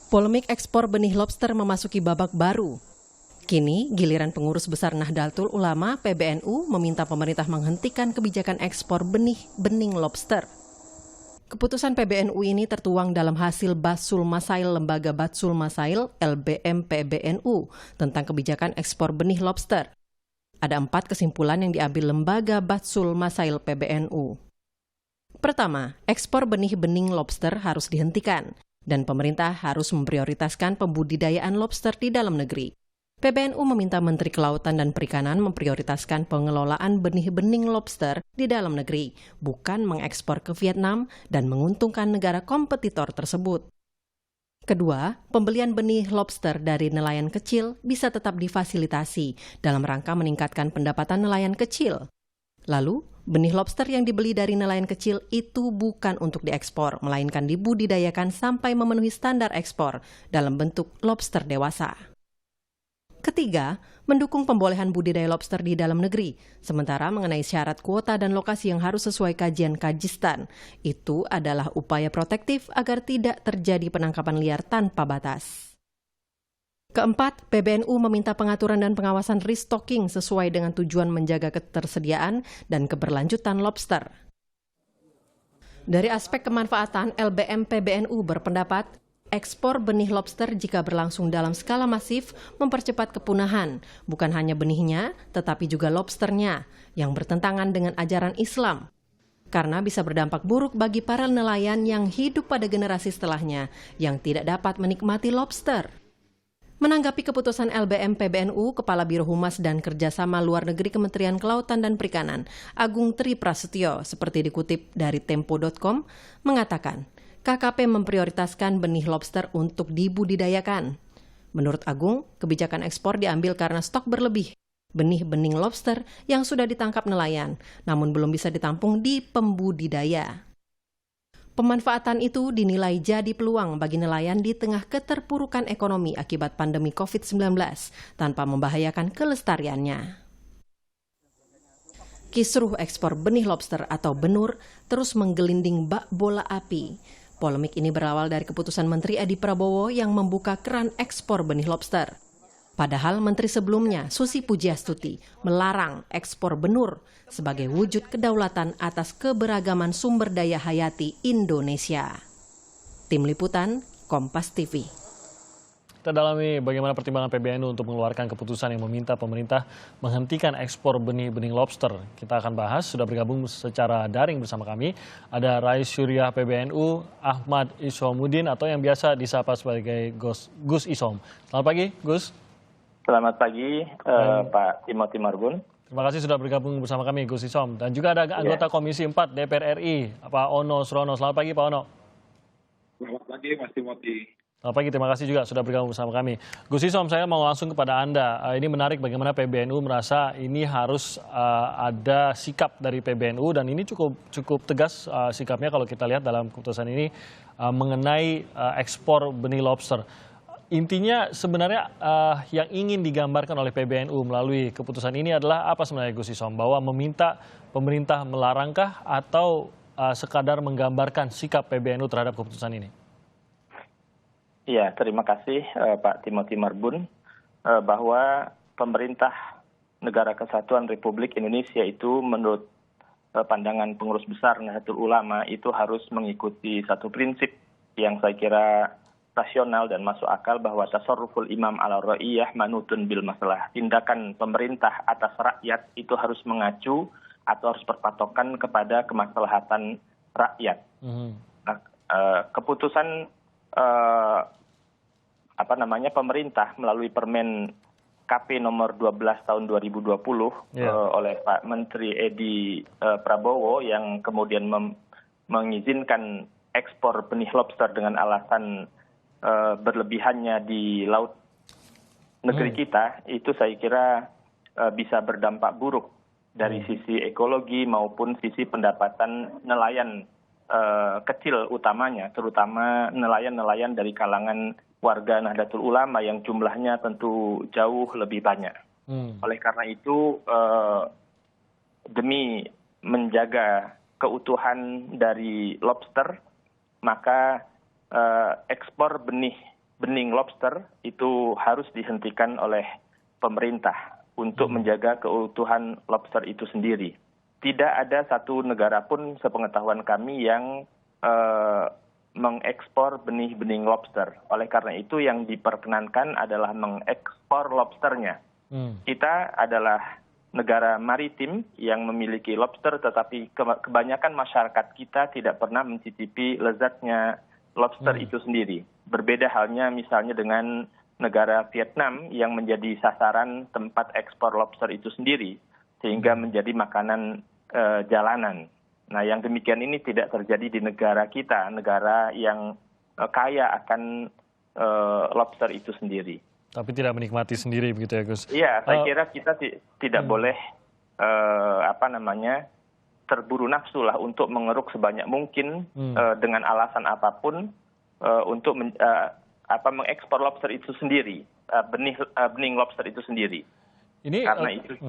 Polemik ekspor benih lobster memasuki babak baru. Kini, giliran pengurus besar Nahdlatul Ulama (PBNU) meminta pemerintah menghentikan kebijakan ekspor benih lobster. Keputusan PBNU ini tertuang dalam hasil Basul Masail Lembaga Batsul Masail (LBM PBNU) tentang kebijakan ekspor benih lobster. Ada 4 kesimpulan yang diambil Lembaga Batsul Masail PBNU. Pertama, ekspor benih lobster harus dihentikan, dan pemerintah harus memprioritaskan pembudidayaan lobster di dalam negeri. PBNU meminta Menteri Kelautan dan Perikanan memprioritaskan pengelolaan benih lobster di dalam negeri, bukan mengekspor ke Vietnam dan menguntungkan negara kompetitor tersebut. Kedua, pembelian benih lobster dari nelayan kecil bisa tetap difasilitasi dalam rangka meningkatkan pendapatan nelayan kecil. Lalu, benih lobster yang dibeli dari nelayan kecil itu bukan untuk diekspor, melainkan dibudidayakan sampai memenuhi standar ekspor dalam bentuk lobster dewasa. Ketiga, mendukung pembolehan budidaya lobster di dalam negeri. Sementara mengenai syarat kuota dan lokasi yang harus sesuai kajian Kajistan, itu adalah upaya protektif agar tidak terjadi penangkapan liar tanpa batas. Keempat, PBNU meminta pengaturan dan pengawasan restocking sesuai dengan tujuan menjaga ketersediaan dan keberlanjutan lobster. Dari aspek kemanfaatan, LBM PBNU berpendapat, ekspor benih lobster jika berlangsung dalam skala masif mempercepat kepunahan, bukan hanya benihnya, tetapi juga lobsternya, yang bertentangan dengan ajaran Islam. Karena bisa berdampak buruk bagi para nelayan yang hidup pada generasi setelahnya, yang tidak dapat menikmati lobster. Menanggapi keputusan LBM PBNU, Kepala Biro Humas dan Kerjasama Luar Negeri Kementerian Kelautan dan Perikanan, Agung Tri Prasetyo, seperti dikutip dari Tempo.com, mengatakan, KKP memprioritaskan benih lobster untuk dibudidayakan. Menurut Agung, kebijakan ekspor diambil karena stok berlebih benih lobster yang sudah ditangkap nelayan, namun belum bisa ditampung di pembudidaya. Pemanfaatan itu dinilai jadi peluang bagi nelayan di tengah keterpurukan ekonomi akibat pandemi COVID-19 tanpa membahayakan kelestariannya. Kisruh ekspor benih lobster atau benur terus menggelinding bak bola api. Polemik ini berawal dari keputusan Menteri Edi Prabowo yang membuka keran ekspor benih lobster. Padahal Menteri sebelumnya, Susi Pujiastuti, melarang ekspor benur sebagai wujud kedaulatan atas keberagaman sumber daya hayati Indonesia. Tim Liputan, Kompas TV. Kita dalami bagaimana pertimbangan PBNU untuk mengeluarkan keputusan yang meminta pemerintah menghentikan ekspor benih lobster. Kita akan bahas, sudah bergabung secara daring bersama kami. Ada Rais Syuriah PBNU, Ahmad Isomuddin atau yang biasa disapa sebagai Gus Isom. Selamat pagi, Gus. Selamat pagi, Pak Timothy Marbun. Terima kasih sudah bergabung bersama kami, Gus Isom. Dan juga ada anggota Komisi 4 DPR RI, Pak Ono Surono. Selamat pagi, Pak Ono. Selamat pagi, Mas Timothy. Selamat pagi, terima kasih juga sudah bergabung bersama kami. Gus Isom, saya mau langsung kepada Anda. Ini menarik bagaimana PBNU merasa ini harus ada sikap dari PBNU dan ini cukup tegas sikapnya kalau kita lihat dalam keputusan ini mengenai ekspor benih lobster. Intinya sebenarnya yang ingin digambarkan oleh PBNU melalui keputusan ini adalah apa sebenarnya, Gus Isom? Bahwa meminta pemerintah melarangkah atau sekadar menggambarkan sikap PBNU terhadap keputusan ini? Ya, terima kasih Pak Timothy Marbun, bahwa pemerintah Negara Kesatuan Republik Indonesia itu menurut pandangan pengurus besar Nahdlatul Ulama itu harus mengikuti satu prinsip yang saya kira rasional dan masuk akal, bahwa tasarruful imam ala ra'iyah manutun bil masalah. Tindakan pemerintah atas rakyat itu harus mengacu atau harus berpatokan kepada kemaslahatan rakyat. Nah, keputusan pemerintah melalui Permen KP nomor 12 tahun 2020 oleh Pak Menteri Edi Prabowo yang kemudian mengizinkan ekspor benih lobster dengan alasan berlebihannya di laut negeri kita, itu saya kira bisa berdampak buruk dari sisi ekologi maupun sisi pendapatan nelayan kecil utamanya, terutama nelayan-nelayan dari kalangan warga Nahdlatul Ulama yang jumlahnya tentu jauh lebih banyak. Oleh karena itu, demi menjaga keutuhan dari lobster, maka ekspor benih bening lobster itu harus dihentikan oleh pemerintah untuk menjaga keutuhan lobster itu sendiri. Tidak ada satu negara pun sepengetahuan kami yang mengekspor benih-bening lobster. Oleh karena itu yang diperkenankan adalah mengekspor lobsternya. Kita adalah negara maritim yang memiliki lobster, tetapi kebanyakan masyarakat kita tidak pernah mencicipi lezatnya lobster itu sendiri. Berbeda halnya misalnya dengan negara Vietnam yang menjadi sasaran tempat ekspor lobster itu sendiri, sehingga menjadi makanan jalanan. Nah, yang demikian ini tidak terjadi di negara kita, negara yang kaya akan lobster itu sendiri. Tapi tidak menikmati sendiri begitu ya, Gus? Iya, saya kira kita tidak boleh terburu nafsu lah untuk mengeruk sebanyak mungkin dengan alasan apapun untuk mengekspor lobster itu sendiri, bening lobster itu sendiri. Karena itu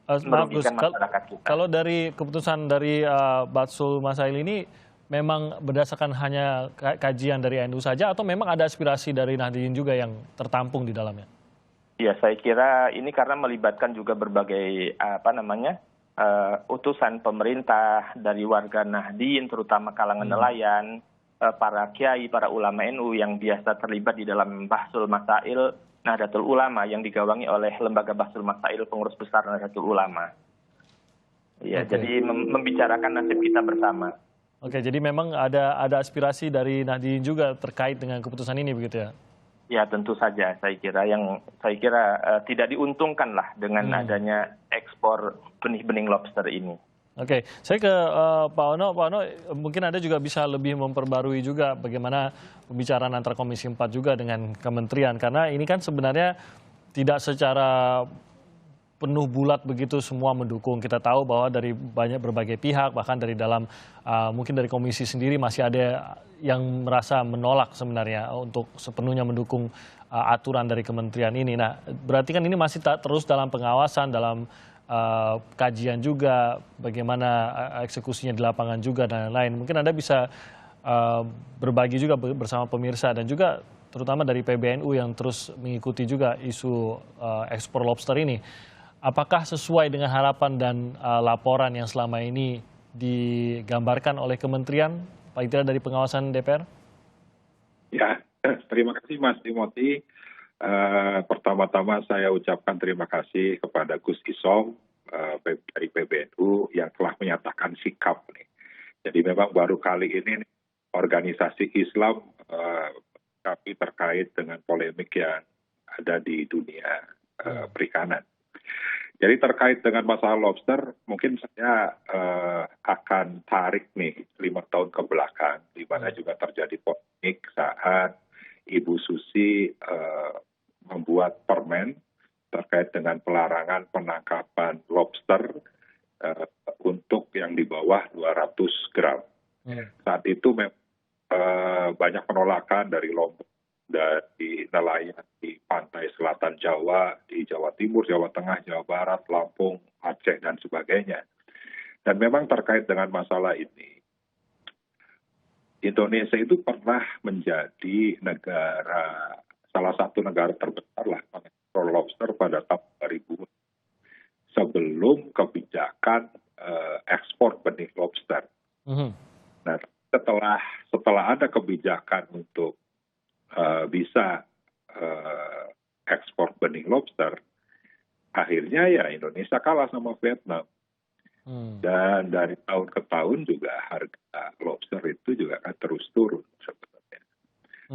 merugikan masyarakat kita. Kalau dari keputusan dari Batsul Masail ini memang berdasarkan hanya kajian dari NU saja atau memang ada aspirasi dari Nahdliyin juga yang tertampung di dalamnya? Ya, saya kira ini karena melibatkan juga berbagai utusan pemerintah dari warga Nahdliyin, terutama kalangan nelayan, para kiai, para ulama NU yang biasa terlibat di dalam Bahsul Masail Nahdlatul Ulama yang digawangi oleh Lembaga Bahsul Masail Pengurus Besar Nahdlatul Ulama. Ya, jadi membicarakan nasib kita bersama. Oke, jadi memang ada aspirasi dari Nahdliyin juga terkait dengan keputusan ini begitu ya? Ya, tentu saja. Saya kira tidak diuntungkan lah dengan adanya ekspor benih-bening lobster ini. Oke, saya ke Pak Ono. Pak Ono, mungkin Anda juga bisa lebih memperbarui juga bagaimana pembicaraan antara Komisi 4 juga dengan kementerian. Karena ini kan sebenarnya tidak secara penuh bulat begitu semua mendukung. Kita tahu bahwa dari berbagai pihak, bahkan dari dalam mungkin dari komisi sendiri masih ada yang merasa menolak sebenarnya untuk sepenuhnya mendukung aturan dari kementerian ini. Nah, berarti kan ini masih terus dalam pengawasan, dalam kajian juga, bagaimana eksekusinya di lapangan juga dan lain-lain. Mungkin Anda bisa berbagi juga bersama pemirsa dan juga terutama dari PBNU yang terus mengikuti juga isu ekspor lobster ini. Apakah sesuai dengan harapan dan laporan yang selama ini digambarkan oleh kementerian, Pak Itra dari pengawasan DPR? Ya, terima kasih Mas Timothy. Pertama-tama saya ucapkan terima kasih kepada Gus Isom dari PBNU yang telah menyatakan sikap nih. Jadi memang baru kali ini organisasi Islam tapi terkait dengan polemik yang ada di dunia perikanan. Jadi terkait dengan masalah lobster, mungkin saya akan tarik nih 5 tahun ke belakang, di mana juga terjadi polemik saat Ibu Susi membuat permen terkait dengan pelarangan penangkapan lobster untuk yang di bawah 200 gram. Saat itu banyak penolakan dari Lombok, dari nelayan di pantai selatan Jawa, di Jawa Timur, Jawa Tengah, Jawa Barat, Lampung, Aceh, dan sebagainya. Dan memang terkait dengan masalah ini, Indonesia itu pernah menjadi salah satu negara terbesar lah mengekspor lobster pada tahun 2000 sebelum kebijakan ekspor benih lobster. Nah, setelah ada kebijakan untuk bisa ekspor benih lobster, akhirnya ya Indonesia kalah sama Vietnam. Dan dari tahun ke tahun juga harga lobster itu juga kan terus turun sebenarnya.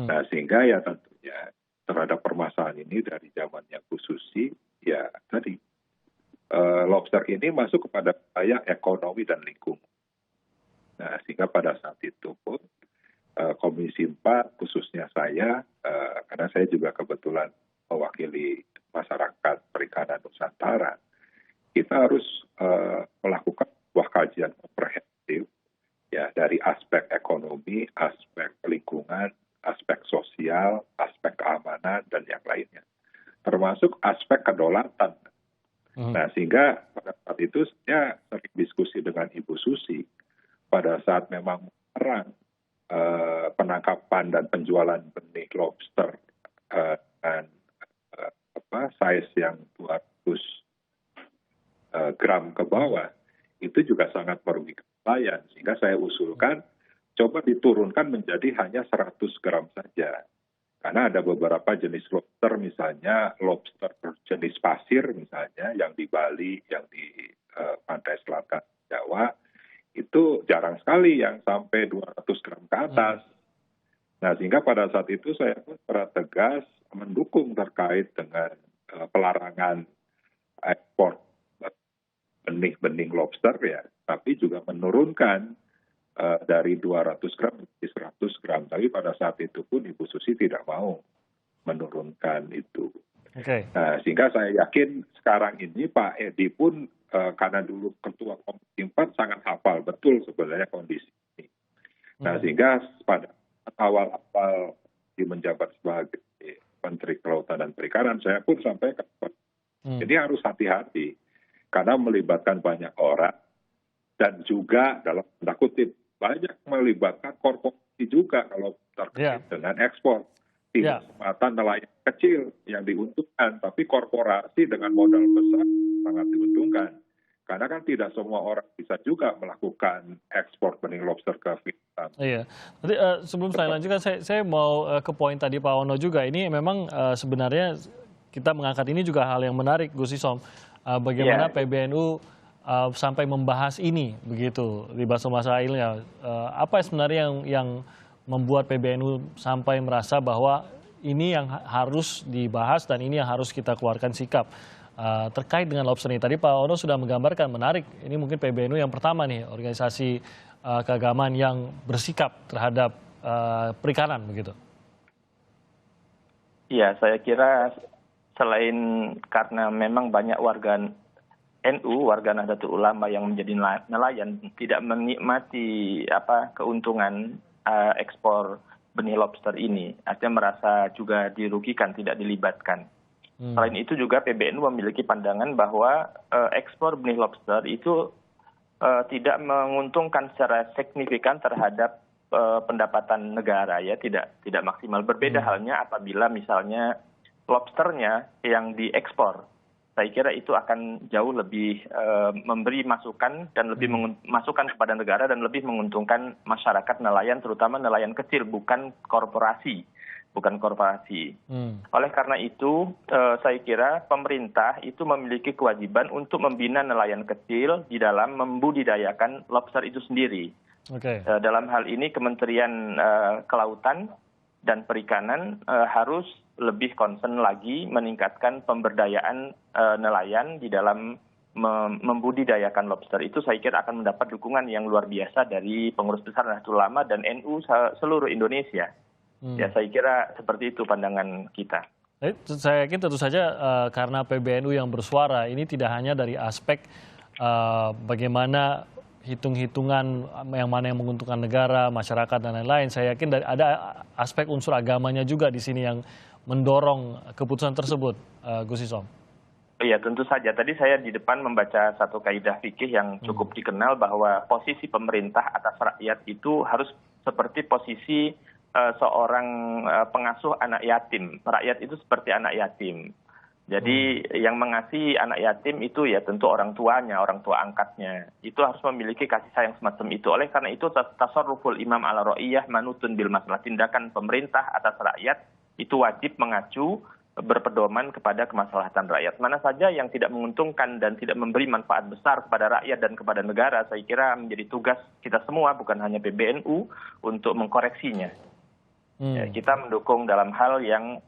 Nah, sehingga ya tentunya terhadap permasalahan ini dari zamannya Bu Susi, ya tadi lobster ini masuk kepada wilayah ekonomi dan lingkungan. Nah, sehingga pada saat itu pun Komisi 4, khususnya saya, karena saya juga kebetulan mewakili masyarakat perikanan Nusantara, kita harus melakukan sebuah kajian komprehensif ya dari aspek ekonomi, aspek lingkungan, aspek sosial, aspek keamanan, dan yang lainnya. Termasuk aspek kedaulatan. Nah, sehingga pada saat itu saya sering diskusi dengan Ibu Susi, pada saat memang melarang penangkapan dan penjualan benih lobster dengan size yang 200 gram ke bawah, itu juga sangat merugikan nelayan. Sehingga saya usulkan coba diturunkan menjadi hanya 100 gram saja. Karena ada beberapa jenis lobster, misalnya lobster jenis pasir misalnya, yang di Bali, yang di pantai selatan Jawa, itu jarang sekali yang sampai 200 gram ke atas. Nah, sehingga pada saat itu saya pun secara tegas mendukung terkait dengan pelarangan ekspor benih-benih lobster ya, tapi juga menurunkan dari 200 gram menjadi 100 gram. Tapi pada saat itu pun Ibu Susi tidak mau menurunkan itu. Nah, sehingga saya yakin sekarang ini Pak Edi pun karena dulu Ketua Komisi 4 sangat hafal betul sebenarnya kondisi ini. Nah, sehingga pada awal-awal di menjabat sebagai Menteri Kelautan dan Perikanan, saya pun sampaikan, jadi harus hati-hati karena melibatkan banyak orang dan juga dalam tanda kutip banyak melibatkan korporasi juga kalau terkait dengan ekspor. Tidak semata nelayan kecil yang diuntungkan, tapi korporasi dengan modal besar sangat diuntungkan. Karena kan tidak semua orang bisa juga melakukan ekspor benih lobster ke Vietnam. Iya. Nanti sebelum saya lanjutkan, saya mau ke poin tadi Pak Ono juga. Ini memang sebenarnya kita mengangkat ini juga hal yang menarik, Gus Isom. Bagaimana PBNU sampai membahas ini begitu di Baso Masailnya. Apa sebenarnya yang membuat PBNU sampai merasa bahwa ini yang harus dibahas dan ini yang harus kita keluarkan sikap terkait dengan lobster ini. Tadi Pak Ono sudah menggambarkan menarik. Ini mungkin PBNU yang pertama nih, organisasi keagamaan yang bersikap terhadap perikanan begitu. Iya, saya kira selain karena memang banyak warga NU, warga Nahdlatul Ulama yang menjadi nelayan tidak menikmati keuntungan ekspor benih lobster ini, artinya merasa juga dirugikan, tidak dilibatkan. Selain itu juga PBNU memiliki pandangan bahwa ekspor benih lobster itu tidak menguntungkan secara signifikan terhadap pendapatan negara, ya, tidak maksimal. Berbeda halnya apabila misalnya lobsternya yang diekspor. Saya kira itu akan jauh lebih memberi masukan dan lebih masukan kepada negara dan lebih menguntungkan masyarakat nelayan, terutama nelayan kecil, bukan korporasi. Oleh karena itu, saya kira pemerintah itu memiliki kewajiban untuk membina nelayan kecil di dalam membudidayakan lobster itu sendiri. Dalam hal ini Kementerian Kelautan dan Perikanan harus lebih concern lagi meningkatkan pemberdayaan nelayan di dalam membudidayakan lobster. Itu saya kira akan mendapat dukungan yang luar biasa dari pengurus besar Nahdlatul Ulama dan NU seluruh Indonesia. Ya, saya kira seperti itu pandangan kita. Saya yakin tentu saja karena PBNU yang bersuara ini tidak hanya dari aspek bagaimana hitung-hitungan yang mana yang menguntungkan negara, masyarakat dan lain-lain. Saya yakin ada aspek unsur agamanya juga di sini yang mendorong keputusan tersebut, Gus Isom. Iya, tentu saja. Tadi saya di depan membaca satu kaidah fikih yang cukup dikenal bahwa posisi pemerintah atas rakyat itu harus seperti posisi seorang pengasuh anak yatim. Rakyat itu seperti anak yatim. Jadi yang mengasihi anak yatim itu ya tentu orang tuanya, orang tua angkatnya. Itu harus memiliki kasih sayang semacam itu. Oleh karena itu tasarruful imam ala ra'iyah manutun bil masalah. Tindakan pemerintah atas rakyat itu wajib mengacu berpedoman kepada kemaslahatan rakyat. Mana saja yang tidak menguntungkan dan tidak memberi manfaat besar kepada rakyat dan kepada negara, saya kira menjadi tugas kita semua, bukan hanya PBNU, untuk mengkoreksinya. Ya, kita mendukung dalam hal yang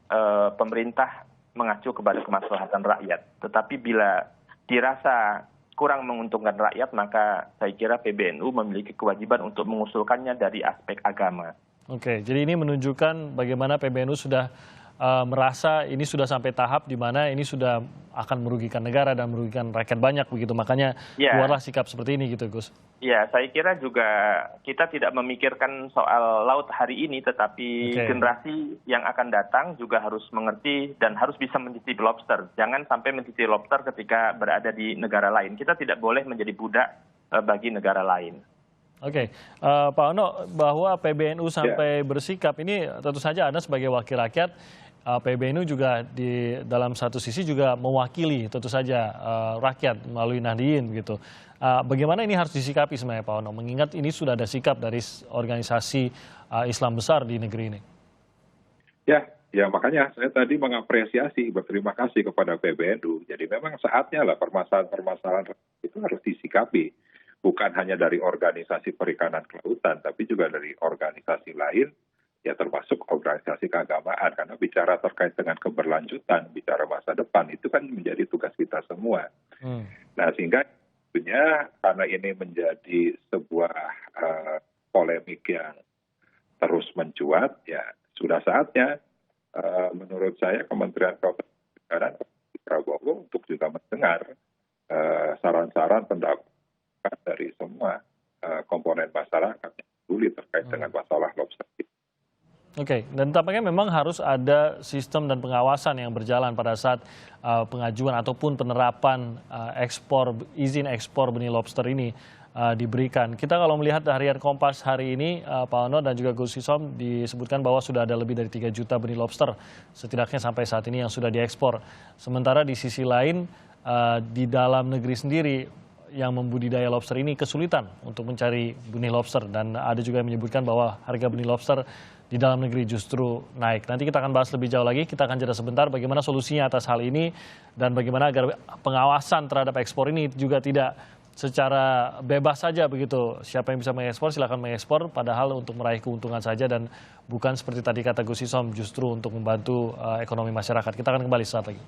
pemerintah mengacu kepada kemaslahatan rakyat. Tetapi bila dirasa kurang menguntungkan rakyat, maka saya kira PBNU memiliki kewajiban untuk mengusulkannya dari aspek agama. Oke, jadi ini menunjukkan bagaimana PBNU sudah merasa ini sudah sampai tahap di mana ini sudah akan merugikan negara dan merugikan rakyat banyak begitu. Makanya keluarlah sikap seperti ini gitu, Gus. Ya, saya kira juga kita tidak memikirkan soal laut hari ini, tetapi generasi yang akan datang juga harus mengerti dan harus bisa mencicipi lobster. Jangan sampai mencicipi lobster ketika berada di negara lain. Kita tidak boleh menjadi budak bagi negara lain. Oke, Pak Ono, bahwa PBNU sampai bersikap ini tentu saja Anda sebagai wakil rakyat PBNU juga di dalam satu sisi juga mewakili tentu saja rakyat melalui Nahdien gitu. Bagaimana ini harus disikapi sebenarnya Pak Ono, mengingat ini sudah ada sikap dari organisasi Islam besar di negeri ini? Ya makanya saya tadi mengapresiasi, berterima kasih kepada PBNU. Jadi memang saatnya lah permasalahan-permasalahan itu harus disikapi. Bukan hanya dari organisasi perikanan kelautan, tapi juga dari organisasi lain, ya termasuk organisasi keagamaan. Karena bicara terkait dengan keberlanjutan, bicara masa depan, itu kan menjadi tugas kita semua. Nah sehingga tentunya karena ini menjadi sebuah polemik yang terus mencuat, ya sudah saatnya menurut saya Kementerian Perikanan Prabowo untuk juga mendengar saran-saran pendapat dari semua komponen masyarakat yang peduli terkait dengan masalah lobster. Oke, dan tampaknya memang harus ada sistem dan pengawasan yang berjalan pada saat pengajuan ataupun penerapan izin ekspor benih lobster ini diberikan. Kita kalau melihat harian Kompas hari ini, Pak Ono dan juga Gus Isom, disebutkan bahwa sudah ada lebih dari 3 juta benih lobster setidaknya sampai saat ini yang sudah diekspor. Sementara di sisi lain, di dalam negeri sendiri yang membudidaya lobster ini kesulitan untuk mencari benih lobster. Dan ada juga yang menyebutkan bahwa harga benih lobster di dalam negeri justru naik. Nanti kita akan bahas lebih jauh lagi, kita akan jeda sebentar bagaimana solusinya atas hal ini dan bagaimana agar pengawasan terhadap ekspor ini juga tidak secara bebas saja begitu. Siapa yang bisa mengekspor silakan mengekspor, padahal untuk meraih keuntungan saja dan bukan seperti tadi kata Gus Isom justru untuk membantu ekonomi masyarakat. Kita akan kembali saat lagi.